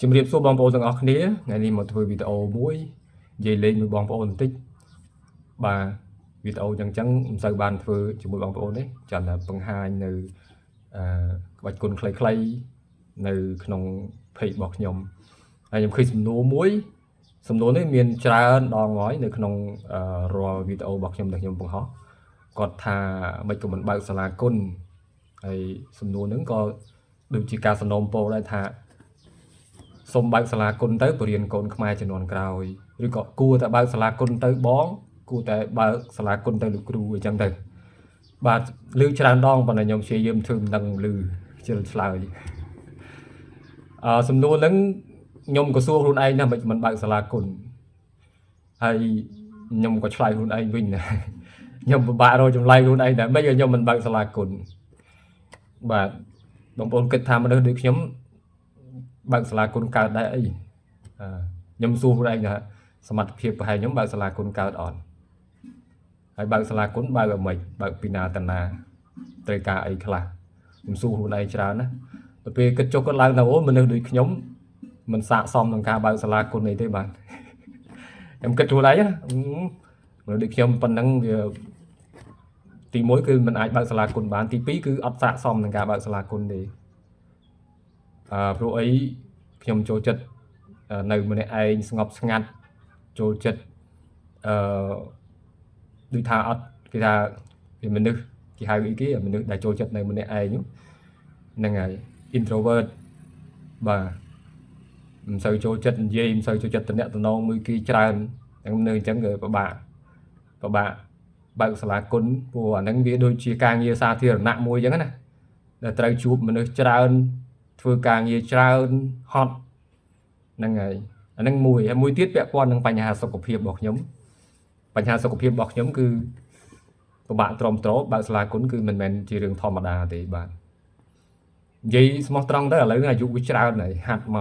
ជំរាបសួរបងប្អូនទាំងអស់គ្នាថ្ងៃនេះមកធ្វើវីដេអូមួយនិយាយលេងមួយបងប្អូនបន្តិចបាទវីដេអូចឹងមិនសូវបានធ្វើជាមួយបងប្អូនទេចាំតែបង្ហាញនៅក្បាច់គុណខ្លីៗនៅក្នុង page របស់ខ្ញុំហើយខ្ញុំឃើញសំណួរនេះមានច្រើនដងហើយនៅក្នុងរាល់វីដេអូរបស់ខ្ញុំដែលខ្ញុំបង្ហោះគាត់ថាមិនក៏មិនបើកសាលាគុណហើយសំណួរហ្នឹងក៏ដូចជាការសំណូមពរដែរថាសូមបើកសាលាគុណទៅបរៀនកូនខ្មែរជំនាន់ក្រោយឬក៏គួរតែបើកសាលាគុណទៅបងគួរតែបើកសាលាគុណទៅលោកគ្រូអញ្ចឹងទៅបាទឮច្រើនដងប៉ុន្តែខ្ញុំព្យាយាមធ្វើមិនដឹងឮជិលឆ្លើយសំណួរហ្នឹងខ្ញុំក៏សួរខ្លួនឯងណាមិនបើកសាលាគុណហើយខ្ញុំក៏ឆ្លើយខ្លួនឯងវិញណាខ្ញុំពិបាករកចម្លើយខ្លួនឯងតែមិនឲ្យខ្ញុំមិនបើកសាលាគុណបាទបងប្អូនគិតថាមនុស្សដូចខ្ញុំបើកសាលាគុណកើតដែរអីខ្ញុំសួរខ្លួនឯងថាសមត្ថភាពប្រហែលខ្ញុំបើកសាលាគុណកើតអត់ហើយបើកសាលាគុណបើកឲ្យមិនបើកពីណាតាណាត្រូវការអីខ្លះខ្ញុំសួរខ្លួនឯងច្រើនណាទៅពេលគិតចុះគាត់ឡើងថាអូមនុស្សដូចខ្ញុំមិនស័ក្តិសមនឹងការបើកសាលាគុណអីទេបាទខ្ញុំគិតខ្លួនឯងណាមនុស្សដូចខ្ញុំប៉ុណ្ណឹងវាទី1គឺមិនអាចបើកសាលាគុណបានទី2គឺអត់ស័ក្តិសមនឹងការបើកសាលាគុណទេព្រោះអីខ្ញុំចូលចិត្តនៅម្នាក់ឯងស្ងប់ស្ងាត់ចូលចិត្តដូចថាអត់គេថាវាមនុស្សគេហៅអីគេមនុស្សដែលចូលចិត្តនៅម្នាក់ឯងហ្នឹងហើយ introvert បាទមិនសូវចូលចិត្តនិយាយមិនសូវចូលចិត្តតំណែងមួយគេច្រើនហ្នឹងនៅអញ្ចឹងក៏ពិបាកបើកសាលាគុណព្រោះអាហ្នឹងវាដូចជាការងារសាធារណៈមួយអញ្ចឹងណាដែលត្រូវជួបមនុស្សច្រើនធ្វើការងារច្រើនហត់ហ្នឹងហើយអាហ្នឹងមួយទៀតពាក់ព័ន្ធនឹងបញ្ហាសុខភាពរបស់ខ្ញុំបញ្ហាសុខភាពរបស់ខ្ញុំគឺពិបាកទ្រាំទ្របើកសាលាគុណគឺមិនមែនជារឿងធម្មតាទេបាទនិយាយស្មោះត្រង់ទៅឥឡូវអាយុវាច្រើនហើយហាត់ម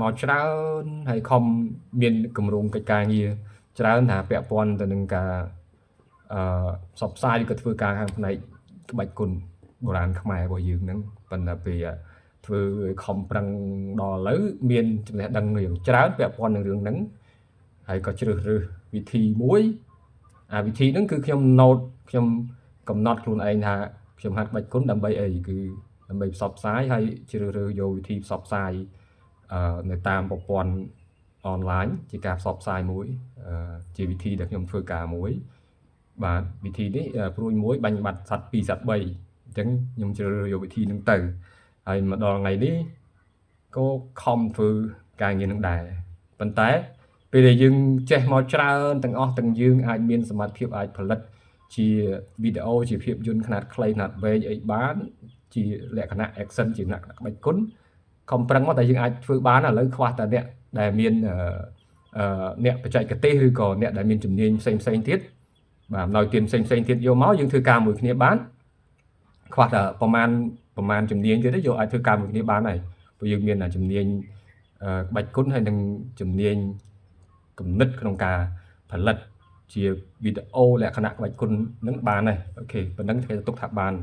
កច្រើនហើយខំមានគម្រោងកិច្ចការងារច្រើនថាពាក់ព័ន្ធទៅនឹងការផ្សព្វផ្សាយឬក៏ធ្វើការខាងផ្នែកក្បាច់គុណបុរាណខ្មែររបស់យើងហ្នឹងប៉ុន្តែពេលធ្វើខំប្រឹងដល់ឥឡូវមានចំណេះដឹងរឿងច្រើនពាក់ព័ន្ធនឹងរឿងហ្នឹងហើយក៏ជ្រើសរើសវិធីមួយវិធីហ្នឹងគឺខ្ញុំកំណត់ខ្លួនឯងថាខ្ញុំហាត់ក្បាច់គុណដើម្បីអីគឺដើម្បីផ្សព្វផ្សាយហើយជ្រើសរើសយកវិធីផ្សព្វផ្សាយនៅតាមប្រព័ន្ធអនឡាញជាការផ្សព្វផ្សាយមួយជាវិធីដែលខ្ញុំធ្វើការមួយបាទវិធីនេះព្រួយមួយបាញ់បាត់សัตว์2សัตว์3អញ្ចឹងខ្ញុំជ្រើសរើសយកវិធីហ្នឹងទៅហើយមកដល់ថ្ងៃនេះក៏ខំធ្វើការងារនឹងដែរប៉ុន្តែពេលដែលយើងចេះមកច្រើនទាំងអស់ទាំងយើងអាចមានសមត្ថភាពអាចផលិតជាវីដេអូជាភាពយន្តខ្នាតខ្លីខ្នាតវែងអីបានជាលក្ខណៈ action ជាលក្ខណៈក្បាច់គុណខំប្រឹងមកតែយើងអាចធ្វើបានឥឡូវខ្វះតែអ្នកដែលមានអ្នកបច្ចេកទេសឬក៏អ្នកដែលមានជំនាញផ្សេងទៀតបាទដោយទានផ្សេងទៀតយកមកយើងធ្វើការមួយគ្នាបានខ្វះតែប្រមាណជំនាញទៀតយកអាចធ្វើការមួយគ្នាបានហើយព្រោះយើងមានជំនាញក្បាច់គុណហើយនឹងជំនាញគំនិតក្នុងការផលិតជាវីដេអូលក្ខណៈក្បាច់គុណនឹងបានហើយអូខេប៉ុណ្ណឹងគេទុកថាបាន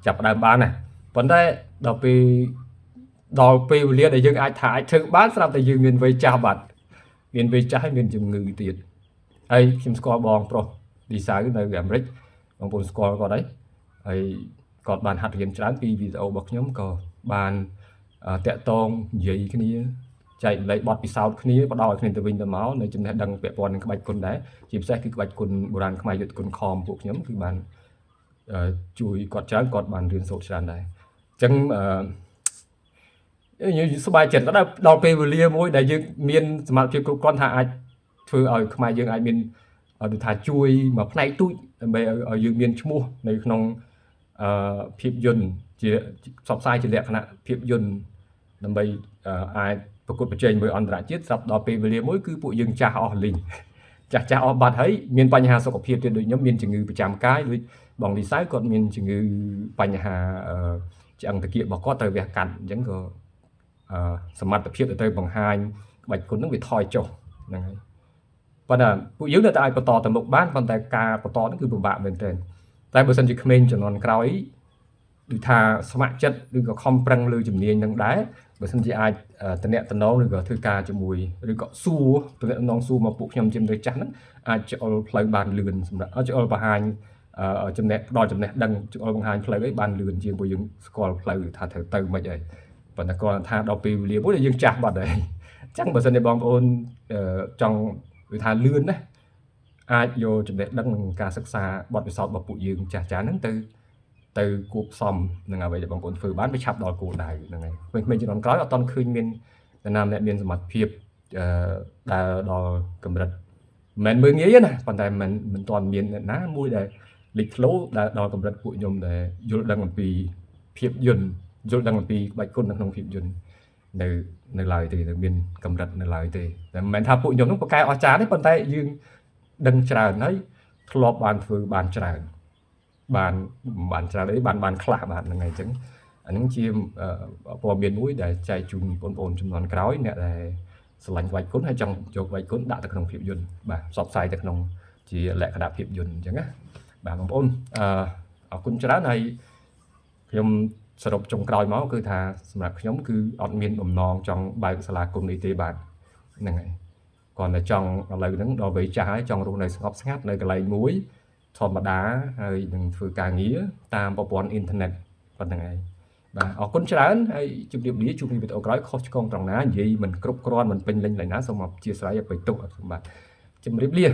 ចាប់ផ្ដើមបានណាប៉ុន្តែដល់ពេលវេលាដែលយើងអាចធ្វើបានស្រាប់តែយើងមានវ័យចាស់បាត់មានវ័យចាស់ហើយមានជំងឺទៀតហើយខ្ញុំស្គាល់បងប្រុសឌីសៅនៅអាមេរិកបងប្អូនស្គាល់គាត់ហើយគាត់បានហាត់រៀនច្រើនពីវីដេអូរបស់ខ្ញុំក៏បានតាក់ទងនិយាយគ្នាចែករំលែកបទពិសោធន៍គ្នាផ្ដល់ឲ្យគ្នាទៅវិញទៅមកនៅចំណេះដឹងពាក់ព័ន្ធនឹងក្បាច់គុណដែរជាពិសេសគឺក្បាច់គុណបុរាណខ្មែរយុទ្ធគុណខំពួកខ្ញុំគឺបានជួយគាត់ច្រើនគាត់បានរៀនសូត្រច្រើនដែរអញ្ចឹងយើងសប្បាយចិត្តដល់ពេលវេលាមួយដែលយើងមានសមត្ថភាពគ្រប់គ្រាន់ថាអាចធ្វើឲ្យខ្មែរយើងអាចមានដូចថាជួយមកផ្នែកទូចដើម្បីឲ្យយើងមានឈ្មោះនៅក្នុងភាពយន្តជាផ្សព្វផ្សាយជាលក្ខណៈភាពយន្តដើម្បីអាចប្រកួតប្រជែងមួយអន្តរជាតិស្រាប់ដល់ពេលវេលាមួយគឺពួកយើងចាស់អស់លីងចាស់អស់បាត់ហើយមានបញ្ហាសុខភាពទៀតដូចខ្ញុំមានជំងឺប្រចាំកាយដូចបងលីសៅគាត់មានជំងឺបញ្ហាឆ្អឹងតាគៀករបស់គាត់ត្រូវវះកាត់អញ្ចឹងក៏សមត្ថភាពទៅបង្ហាញក្បាច់គុណហ្នឹងវាថយចុះហ្នឹងហើយប៉ុន្តែពួកយើងនៅតែអាចបន្តទៅមុខបានប៉ុន្តែការបន្តហ្នឹងគឺពិបាកមែនទែនតែបើសិនជាក្មេងជំនាន់ក្រោយដូចថាស្ម័គ្រចិត្តឬក៏ខំប្រឹងលើជំនាញហ្នឹងដែរ បើសិនជាអាចតំណែងឬក៏ធ្វើការជាមួយឬក៏សួរតំណែងសួរមកពួកខ្ញុំជាមនុស្សចាស់ហ្នឹងអាចចូលផ្លូវបានលឿនសម្រាប់ចូលបង្ហាញចំណេះផ្ដល់ចំណេះដឹងចូលបង្ហាញផ្លូវអីបានលឿនជាងពួកយើងស្គាល់ផ្លូវថាត្រូវទៅមិនអីប៉ុន្តែគាត់ថាដល់ពេលវេលាមួយយើងចាស់បាត់ហើយអញ្ចឹងបើសិនជាបងប្អូនចង់និយាយថាលឿនណាអាចយកចំណេះដឹងនិងការសិក្សាបទពិសោធន៍របស់ពួកយើងចាស់ហ្នឹងទៅគួបផ្សំនឹងអ្វីដែលបងប្អូនធ្វើបានវាឆាប់ដល់គោលដៅហ្នឹងហើយក្មេងៗជំនាន់ក្រោយអត់ទាន់ឃើញមានអ្នកណាម្នាក់មានសមត្ថភាពដើរដល់កម្រិតមិនមើលងាយណាប៉ុន្តែមិនទាន់មានអ្នកណាមួយដែលលេចធ្លោដល់កម្រិតពួកខ្ញុំដែលយល់ដឹងអំពីភាពយន្តយល់ដឹងអំពីក្បាច់គុណនៅក្នុងភាពយន្តនៅឡើយទេមានកម្រិតនៅឡើយទេតែមិនមែនថាពួកខ្ញុំនឹងប្រកែអស្ចារ្យទេប៉ុន្តែយើងដឹងច្រើនហើយធ្លាប់បានធ្វើបានច្រើនបានច្រើនអីបានខ្លះបាទហ្នឹងហើយអញ្ចឹងអានឹងជាព័ត៌មានមួយដែលចែកជូនបងប្អូនចំនួនក្រោយអ្នកដែលស្រឡាញ់ក្បាច់គុណហើយចង់យកក្បាច់គុណដាក់ទៅក្នុងភាពយន្តបាទផ្សព្វផ្សាយទៅក្នុងជាលក្ខណៈភាពយន្តអញ្ចឹងណាបាទបងប្អូនអរគុណច្រើនហើយខ្ញុំសរុបចុងក្រោយមកគឺថាសម្រាប់ខ្ញុំគឺអត់មានបំណងចង់បើកសាលាគុណនេះទេបាទហ្នឹងហើយគាត់តែចង់ឥឡូវហ្នឹងដល់វ័យចាស់ហើយចង់រស់នៅស្ងប់ស្ងាត់នៅកន្លែងមួយធម្មតាហើយនឹងធ្វើការងារតាមប្រព័ន្ធអ៊ីនធឺណិតប៉ុណ្្នឹងហើយបាទអរគុណច្រើនហើយជម្រាបលាជួបគ្នាវីដេអូក្រោយខុសឆ្គងត្រង់ណានិយាយមិនគ្រប់គ្រាន់មិនពេញលេញឡើយណាសូមអធិស្ឋានឲ្យទៅទោសបាទជម្រាបលា